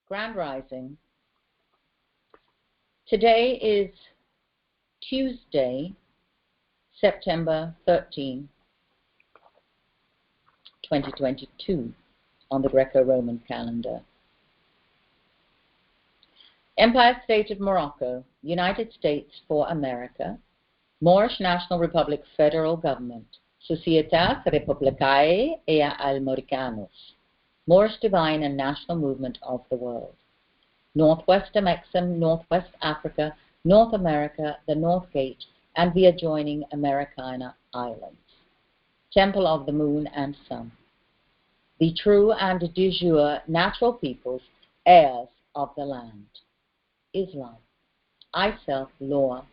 Grand Rising. Today is Tuesday, September 13, 2022, on the Greco-Roman calendar. Empire State of Morocco, United States for America, Moorish National Republic Federal Government, Societas Republicae ea al Moroccanos, Moorish Divyne and National Movement of the World, Northwest Amexem, Northwest Africa, North America, the North Gate, and the adjoining Americana Islands, Temple of the Moon and Sun, the true and de jure natural peoples, heirs of the land, Islam. I self, law,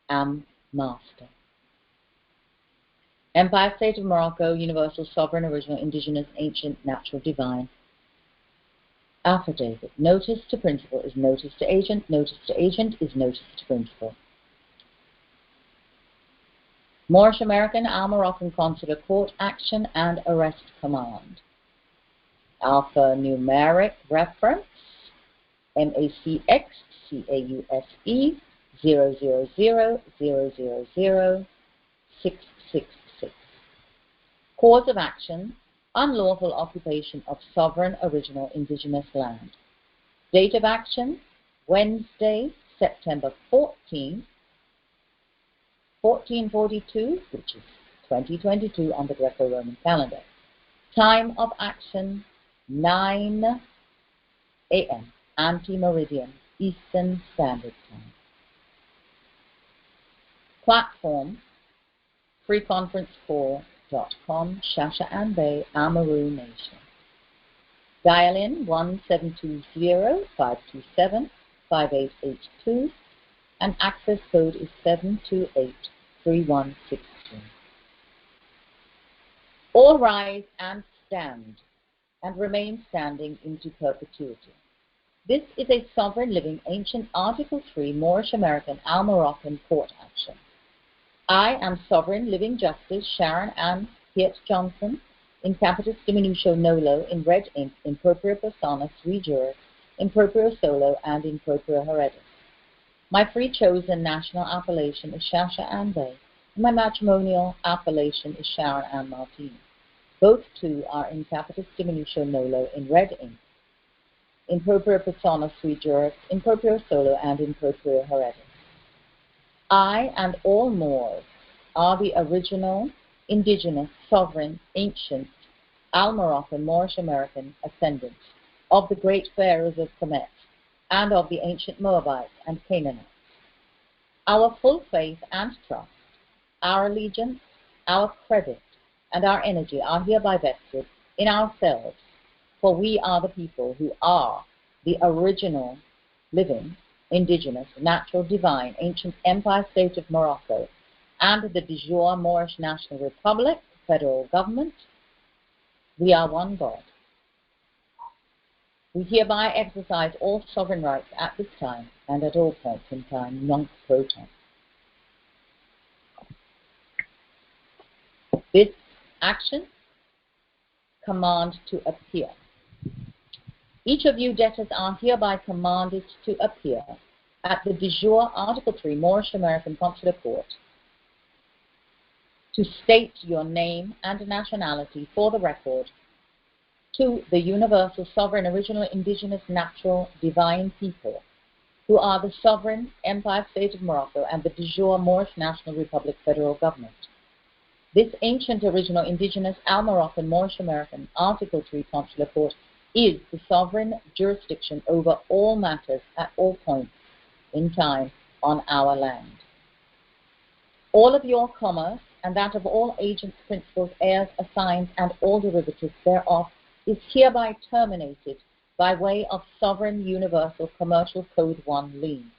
am master. Empire State of Morocco, Universal, Sovereign, Original, Indigenous, Ancient, Natural, Divine. Affidavit. Notice to principal is notice to agent. Notice to agent is notice to principal. Moorish American, Moroccan Consular Court Action and Arrest Command. Alphanumeric reference, macx+cause 000000666. Cause of action, unlawful occupation of sovereign, original, indigenous land. Date of action, Wednesday, September 14, 1442, which is 2022 on the Greco-Roman calendar. Time of action, 9 a.m., ante-meridian, Eastern Standard Time. Platform, freeconferencecall.com, Shasha and Bay, Amaru Nation. Dial in 1720-527-5882, and access code is 7283163. All rise and stand, and remain standing into perpetuity. This is a sovereign living ancient Article 3 Moorish American Moroccan court action. I am sovereign living justice Sharon Ann Piet Johnson, in capitis diminutio nolo, in red ink, in propria persona sui juris, in proprio solo, and in propria heredis. My free chosen national appellation is Shasha Ann Bay, and my matrimonial appellation is Sharon Ann Martini. Both two are in capitis diminutio nolo, in red ink, in propria persona sui juris, in proprio solo, and in proprio heredis. I and all Moors are the original, indigenous, sovereign, ancient, Moroccan, Moorish American ascendants of the great pharaohs of Kemet and of the ancient Moabites and Canaanites. Our full faith and trust, our allegiance, our credit, and our energy are hereby vested in ourselves, for we are the people who are the original, living, indigenous, natural, divine, ancient Empire State of Morocco, and the de jure Moorish National Republic, Federal Government. We are one God. We hereby exercise all sovereign rights at this time and at all points in time, non-pro-tempore. This action, command to appear. Each of you debtors are hereby commanded to appear at the de jure Article 3 Moorish American Consular Court to state your name and nationality for the record to the universal, sovereign, original, indigenous, natural, divine people who are the sovereign Empire State of Morocco and the de jure Moorish National Republic Federal Government. This ancient, original, indigenous, Moroccan, Moorish American Article 3 Consular Court is the sovereign jurisdiction over all matters at all points in time on our land. All of your commerce and that of all agents, principals, heirs, assigns, and all derivatives thereof is hereby terminated by way of sovereign universal commercial code 1 lien.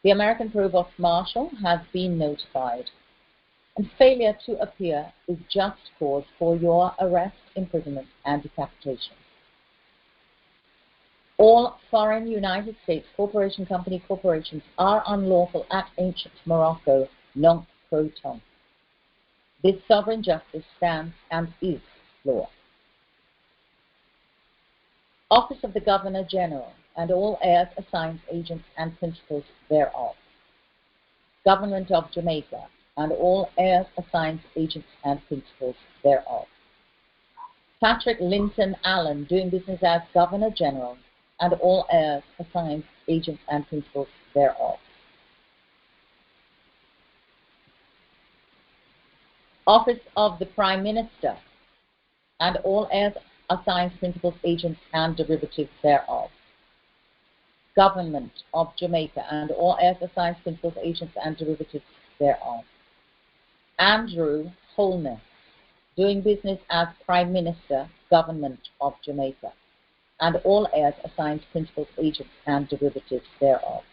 The American Provost Marshal has been notified, and failure to appear is just cause for your arrest, imprisonment, and decapitation. All foreign United States corporation, company, corporations are unlawful at ancient Morocco, non-pro-tempore. This sovereign justice stands and is law. Office of the Governor General and all heirs, assigns, agents, and principals thereof. Government of Jamaica and all heirs, assigns, agents, and principals thereof. Patrick Linton Allen, doing business as Governor General and all heirs, assigns, agents, and principals thereof. Office of the Prime Minister and all heirs, assigns, principals, agents, and derivatives thereof. Government of Jamaica and all heirs, assigns, principals, agents, and derivatives thereof. Andrew Holness, doing business as Prime Minister, Government of Jamaica, and all heirs, assigns, principals, agents, and derivatives thereof.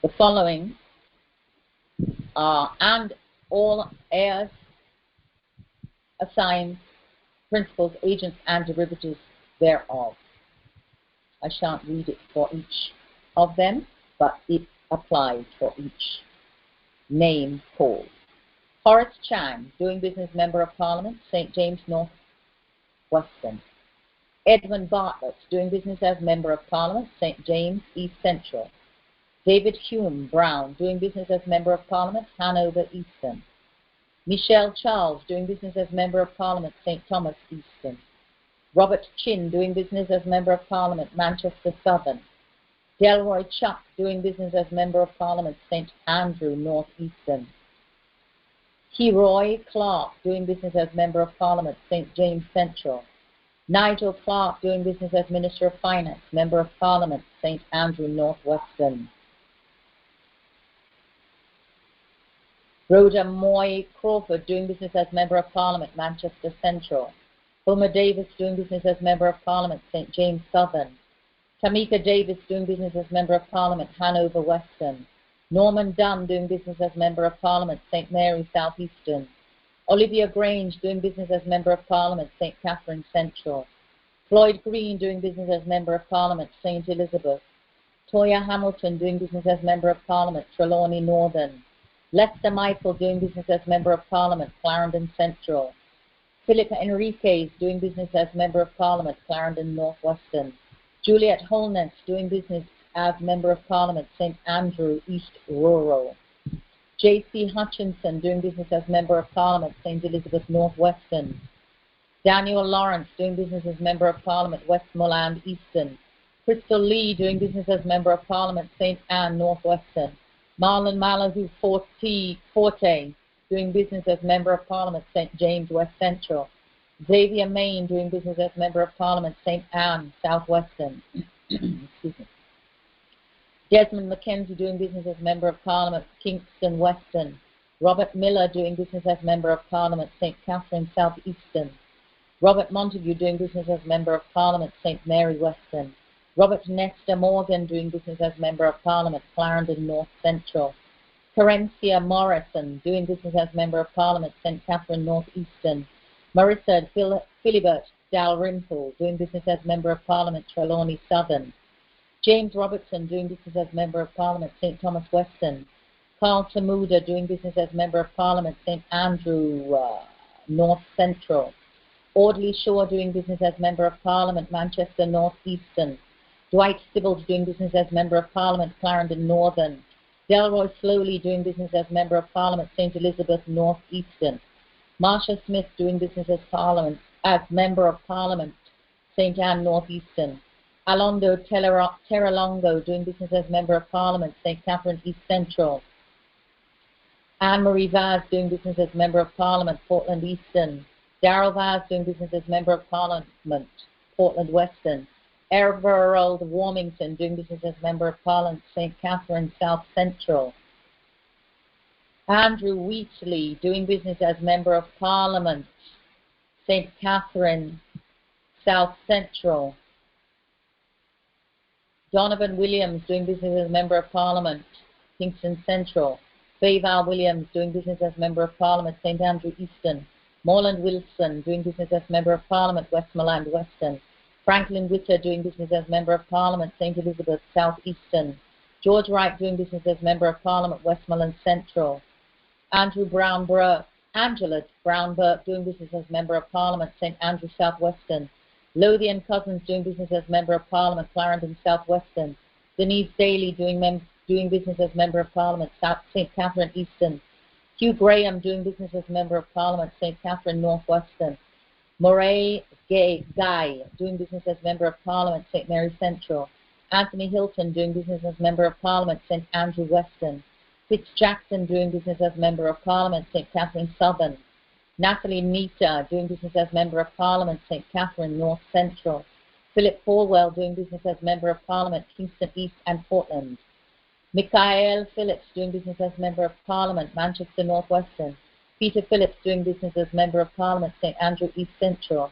The following are and all heirs, assigns, principals, agents, and derivatives thereof. I shan't read it for each of them, but it applies for each name called. Horace Chang, doing business, Member of Parliament, St. James North Western. Edmund Bartlett, doing business as Member of Parliament, St. James East Central. David Hume Brown, doing business as Member of Parliament, Hanover Eastern. Michelle Charles, doing business as Member of Parliament, St. Thomas Eastern. Robert Chin, doing business as Member of Parliament, Manchester Southern. Delroy Chuck, doing business as Member of Parliament, St. Andrew North Eastern. Heroy Clark, doing business as Member of Parliament, St. James Central. Nigel Clark, doing business as Minister of Finance, Member of Parliament, St. Andrew North Western. Rhoda Moy Crawford, doing business as Member of Parliament, Manchester Central. Homer Davis, doing business as Member of Parliament, St. James Southern. Tamika Davis, doing business as Member of Parliament, Hanover Western. Norman Dunn, doing business as Member of Parliament, St. Mary South Eastern. Olivia Grange, doing business as Member of Parliament, St. Catherine Central. Floyd Green, doing business as Member of Parliament, St. Elizabeth. Toya Hamilton, doing business as Member of Parliament, Trelawney Northern. Lester Michael, doing business as Member of Parliament, Clarendon Central. Philip Enriquez, doing business as Member of Parliament, Clarendon North Western. Juliet Holness, doing business as Member of Parliament, St. Andrew East Rural. J.C. Hutchinson, doing business as Member of Parliament, St. Elizabeth North Western. Daniel Lawrence, doing business as Member of Parliament, Westmoreland Eastern. Crystal Lee, doing business as Member of Parliament, St. Anne North Western. Marlon Malahoo Forte, doing business as Member of Parliament, St. James West Central. Xavier Main, doing business as Member of Parliament, St. Anne South Western. Excuse me. Desmond McKenzie, doing business as Member of Parliament, Kingston Western. Robert Miller, doing business as Member of Parliament, St. Catherine South Eastern. Robert Montague, doing business as Member of Parliament, St. Mary Western. Robert Nestor Morgan, doing business as Member of Parliament, Clarendon North Central. Terencia Morrison, doing business as Member of Parliament, St. Catherine North Eastern. Marissa Philibert Dalrymple, doing business as Member of Parliament, Trelawney Southern. James Robertson, doing business as Member of Parliament, St. Thomas Western. Carl Tamuda, doing business as Member of Parliament, St. Andrew North Central. Audley Shaw, doing business as Member of Parliament, Manchester North Eastern. Dwight Sibbald, doing business as Member of Parliament, Clarendon Northern. Delroy Slowly, doing business as Member of Parliament, St. Elizabeth North Eastern. Marsha Smith, doing business as Member of Parliament, St. Anne North Eastern. Alondo Terralongo, doing business as Member of Parliament, St. Catherine East Central. Anne-Marie Vaz, doing business as Member of Parliament, Portland Eastern. Darrell Vaz, doing business as Member of Parliament, Portland Western. Everald Warmington, doing business as Member of Parliament, St. Catherine South Central. Andrew Wheatley, doing business as Member of Parliament, St. Catherine South Central. Donovan Williams, doing business as Member of Parliament, Kingston Central. Fayval Williams, doing business as Member of Parliament, St. Andrew Eastern. Morland Wilson, doing business as Member of Parliament, Westmoreland Western. Franklin Witter, doing business as Member of Parliament, St. Elizabeth South Eastern. George Wright, doing business as Member of Parliament, Westmoreland Central. Andrew Brown Burke, Angela Brown Burke, doing business as Member of Parliament, St Andrew, South Weston. Lothian Cousins, doing business as Member of Parliament, Clarendon, South Weston. Denise Daly, doing business as Member of Parliament, St Catherine, Easton. Hugh Graham, doing business as Member of Parliament, St Catherine, North Weston. Moray Guy, doing business as Member of Parliament, St Mary Central. Anthony Hilton, doing business as Member of Parliament, St Andrew, Weston. Fitz Jackson, doing business as Member of Parliament, St Catherine, Southern. Natalie Nita, doing business as Member of Parliament, St Catherine, North Central. Philip Falwell, doing business as Member of Parliament, Kingston East and Portland. Michael Phillips, doing business as Member of Parliament, Manchester, North Western. Peter Phillips, doing business as Member of Parliament, St Andrew, East Central.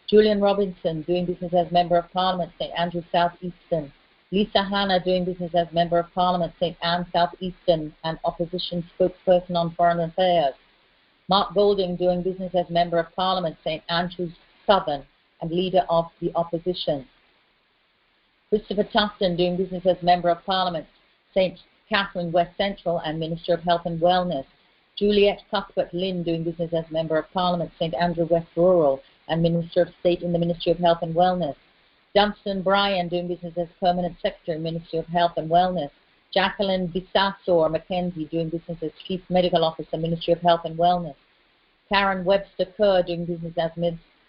Julian Robinson, doing business as Member of Parliament, St Andrew, South Eastern. Lisa Hanna, doing business as Member of Parliament, St Anne, South Eastern, and Opposition Spokesperson on Foreign Affairs. Mark Golding, doing business as Member of Parliament, St Andrews, Southern, and Leader of the Opposition. Christopher Tufton, doing business as Member of Parliament, St Catherine, West Central, and Minister of Health and Wellness. Juliette Cuthbert Lynn, doing business as Member of Parliament, St Andrew, West Rural, and Minister of State in the Ministry of Health and Wellness. Dunstan Bryan, doing business as Permanent Secretary, Ministry of Health and Wellness. Jacqueline Bisasor Mackenzie, doing business as Chief Medical Officer, Ministry of Health and Wellness. Karen Webster Kerr, doing business as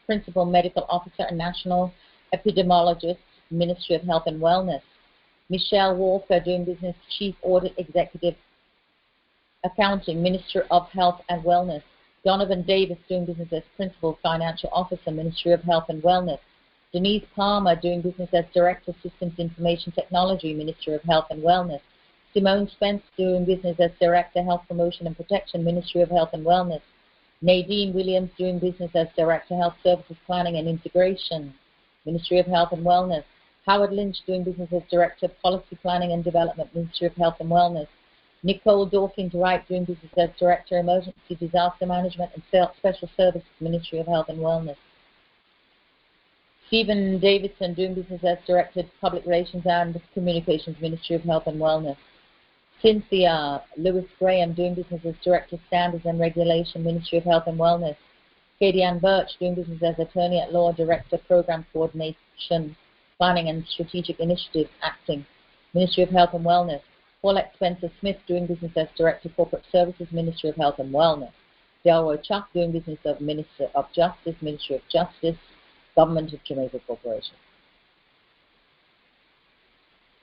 Principal Medical Officer and National Epidemiologist, Ministry of Health and Wellness. Michelle Walker, doing business Chief Audit Executive Accounting, Minister of Health and Wellness. Donovan Davis, doing business as Principal Financial Officer, Ministry of Health and Wellness. Denise Palmer, doing business as Director Systems Information Technology, Ministry of Health and Wellness. Simone Spence, doing business as Director Health Promotion and Protection, Ministry of Health and Wellness. Nadine Williams, doing business as Director Health Services Planning and Integration, Ministry of Health and Wellness. Howard Lynch, doing business as Director of Policy Planning and Development, Ministry of Health and Wellness. Nicole Dawkins Wright, doing business as Director of Emergency Disaster Management and Special Services, Ministry of Health and Wellness. Stephen Davidson, doing business as Director of Public Relations and Communications, Ministry of Health and Wellness. Cynthia Lewis Graham, doing business as Director of Standards and Regulation, Ministry of Health and Wellness. Katie Ann Birch, doing business as Attorney at Law, Director of Program Coordination, Planning and Strategic Initiatives, Acting, Ministry of Health and Wellness. Paulette Spencer Smith, doing business as Director of Corporate Services, Ministry of Health and Wellness. Delroy Chuck, doing business as Minister of Justice, Ministry of Justice, Government of Jamaica Corporation.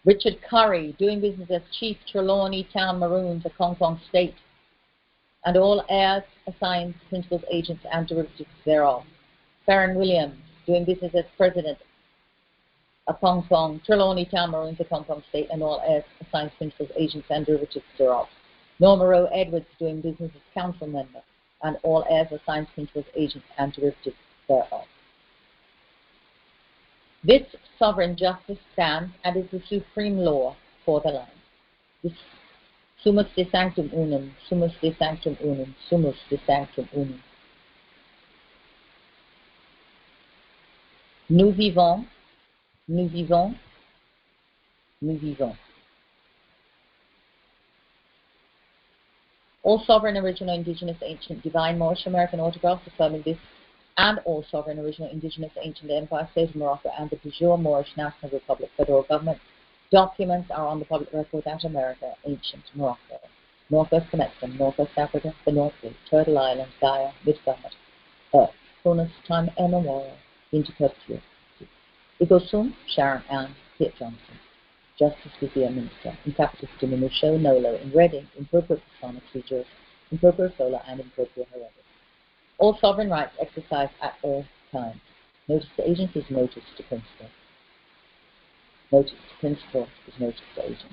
Richard Curry, doing business as Chief Trelawney Town Maroons of Hong Kong State, and all heirs, assigns, principals, agents, and derivatives thereof. Farron Williams, doing business as President of Hong Kong, Trelawney Town Maroons of Hong Kong State, and all heirs, assigns, principals, agents, and derivatives thereof. Norma Rowe Edwards, doing business as Council Member, and all heirs, assigns, principals, agents, and derivatives thereof. This sovereign justice stands and is the supreme law for the land. This Sumus de Sanctum Unum, Sumus de Sanctum Unum, Sumus de Sanctum Unum. Nous vivons, nous vivons, nous vivons. All sovereign, original, indigenous, ancient, divine, Moorish, American autographs affirming this, and all sovereign, original, indigenous, ancient Empire State of Morocco and the de jure Moorish National Republic federal government documents are on the public record at America, ancient Morocco, Northwest Connection, Northwest Africa, the North Sea, Turtle Island, Gaia, Midgard, Earth, fullness, time immemorial, into perpetuity. Ego sum, Sharon Ann, Pitt Johnson, Justice Vizier Minister, in capitis diminution nolo, in Reading, in proprio persona figures, in proprio sola, and in proprio heredis. All sovereign rights exercised at all times. Notice to agent is notice to principal. Notice to principal is notice to agent.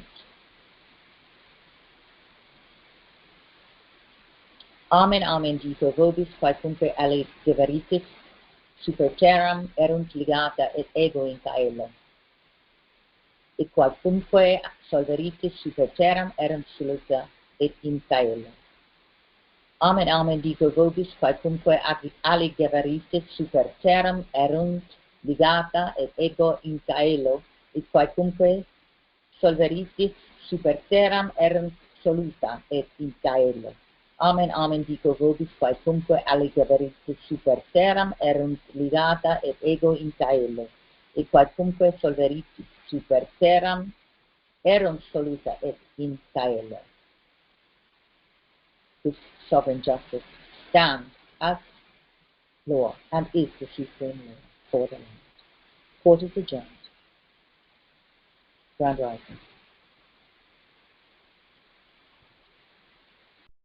Amen, amen, dito vobis, quaecumque ali deveritis, super terram erunt ligata et ego in caelo. Et quaecumque solveritis super terram erunt soluta et in caelo. Amen, amen, dico vobis, quaecumque alligeveritis super terram erunt ligata et ego in caelo, et quaecumque solveritis super terram erunt soluta et in caelo. Amen, amen, dico vobis, quaecumque alligeverit super terram erunt ligata et ego in caello, et quaecumque solverit super terram erunt soluta et in caello. This sovereign justice stands as law and is the supreme law for the land. Court is adjourned. Grand Rising.